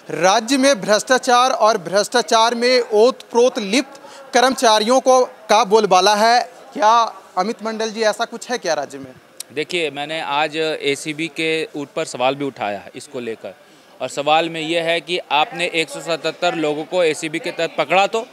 राज्य में भ्रष्टाचार और भ्रष्टाचार में ओत-प्रोत लिप्त कर्मचारियों का बोलबाला है। क्या अमित मंडल जी ऐसा कुछ है क्या राज्य में? देखिए, मैंने आज एसीबी के ऊपर सवाल भी उठाया है इसको लेकर, और सवाल में ये है कि आपने 177 लोगों को एसीबी के तहत पकड़ा, तो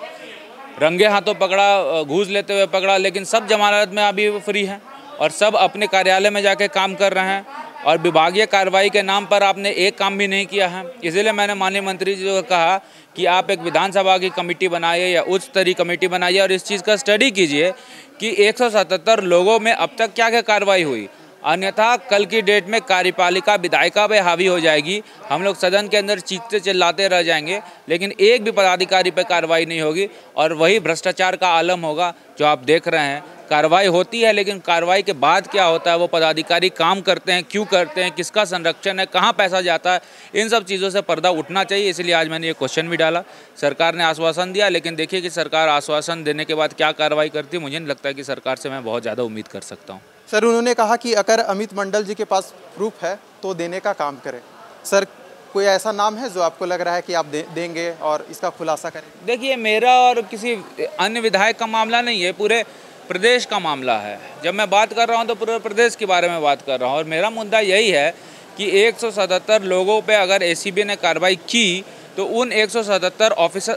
रंगे हाथों पकड़ा, घूस लेते हुए पकड़ा, लेकिन सब जमानत में अभी फ्री हैं और सब अपने कार्यालय में जाके काम कर रहे हैं, और विभागीय कार्रवाई के नाम पर आपने एक काम भी नहीं किया है। इसलिए मैंने माननीय मंत्री जी को कहा कि आप एक विधानसभा की कमेटी बनाइए या उच्च स्तरीय कमेटी बनाइए और इस चीज़ का स्टडी कीजिए कि 177 लोगों में अब तक क्या क्या कार्रवाई हुई। अन्यथा कल की डेट में कार्यपालिका विधायिका पे हावी हो जाएगी, हम लोग सदन के अंदर चीखते चिल्लाते रह जाएंगे, लेकिन एक भी पदाधिकारी पे कार्रवाई नहीं होगी और वही भ्रष्टाचार का आलम होगा जो आप देख रहे हैं। कार्रवाई होती है, लेकिन कार्रवाई के बाद क्या होता है, वो पदाधिकारी काम करते हैं, क्यों करते हैं, किसका संरक्षण है, कहाँ पैसा जाता है, इन सब चीज़ों से पर्दा उठना चाहिए। इसलिए आज मैंने ये क्वेश्चन भी डाला। सरकार ने आश्वासन दिया, लेकिन देखिए कि सरकार आश्वासन देने के बाद क्या कार्रवाई करती है। मुझे नहीं लगता कि सरकार से मैं बहुत ज़्यादा उम्मीद कर सकता हूँ। सर, उन्होंने कहा कि अगर अमित मंडल जी के पास प्रूफ है तो देने का काम करें। सर, कोई ऐसा नाम है जो आपको लग रहा है कि आप देंगे और इसका खुलासा करेंगे? देखिए, मेरा और किसी अन्य विधायक का मामला नहीं है, पूरे प्रदेश का मामला है। जब मैं बात कर रहा हूं तो पूरे प्रदेश के बारे में बात कर रहा हूं, और मेरा मुद्दा यही है कि 177 लोगों पे अगर एसीबी ने कार्रवाई की तो उन 177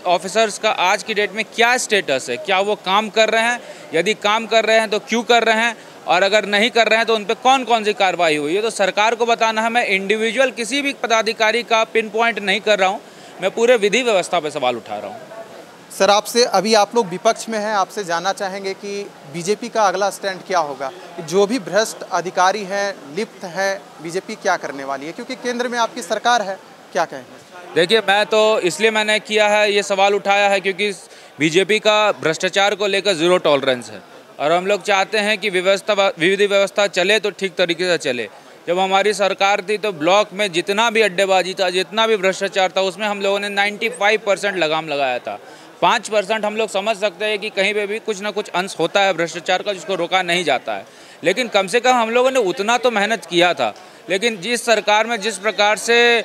ऑफिसर्स का आज की डेट में क्या स्टेटस है, क्या वो काम कर रहे हैं, यदि काम कर रहे हैं तो क्यों कर रहे हैं, और अगर नहीं कर रहे हैं तो उन पर कौन कौन सी कार्रवाई हुई है, तो सरकार को बताना है। मैं इंडिविजुअल किसी भी पदाधिकारी का पिन पॉइंट नहीं कर रहा हूँ, मैं पूरे विधि व्यवस्था पर सवाल उठा रहा हूँ। सर, आपसे अभी आप लोग विपक्ष में हैं, आपसे जानना चाहेंगे कि बीजेपी का अगला स्टैंड क्या होगा? जो भी भ्रष्ट अधिकारी हैं, लिप्त हैं, बीजेपी क्या करने वाली है, क्योंकि केंद्र में आपकी सरकार है, क्या कहेंगे? देखिए, मैं तो इसलिए मैंने किया है, ये सवाल उठाया है क्योंकि बीजेपी का भ्रष्टाचार को लेकर ज़ीरो टॉलरेंस है, और हम लोग चाहते हैं कि विधि व्यवस्था चले तो ठीक तरीके से चले। जब हमारी सरकार थी तो ब्लॉक में जितना भी अड्डेबाजी था, जितना भी भ्रष्टाचार था, उसमें हम लोगों ने 95% लगाम लगाया था। 5% हम लोग समझ सकते हैं कि कहीं पे भी कुछ ना कुछ अंश होता है भ्रष्टाचार का, जिसको रोका नहीं जाता है, लेकिन कम से कम हम लोगों ने उतना तो मेहनत किया था। लेकिन जिस सरकार में जिस प्रकार से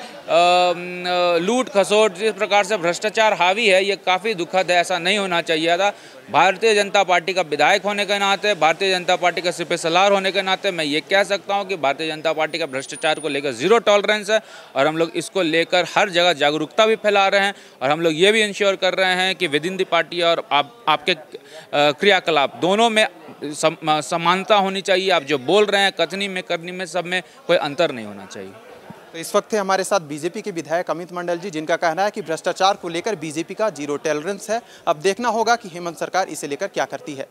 लूट खसोट, जिस प्रकार से भ्रष्टाचार हावी है, ये काफ़ी दुखद है। ऐसा नहीं होना चाहिए था। भारतीय जनता पार्टी का विधायक होने के नाते, भारतीय जनता पार्टी का सिपह सलार होने के नाते मैं ये कह सकता हूँ कि भारतीय जनता पार्टी का भ्रष्टाचार को लेकर ज़ीरो टॉलरेंस है, और हम लोग इसको लेकर हर जगह जागरूकता भी फैला रहे हैं, और हम लोग ये भी इंश्योर कर रहे हैं कि विद इन द पार्टी और आपके क्रियाकलाप दोनों में समानता होनी चाहिए। आप जो बोल रहे हैं, कथनी में करनी में, सब में कोई अंतर नहीं होना चाहिए। तो इस वक्त थे हमारे साथ बीजेपी के विधायक अमित मंडल जी, जिनका कहना है कि भ्रष्टाचार को लेकर बीजेपी का जीरो टॉलरेंस है। अब देखना होगा कि हेमंत सरकार इसे लेकर क्या करती है।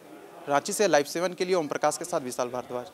रांची से लाइव 7 के लिए ओम प्रकाश के साथ विशाल भारद्वाज।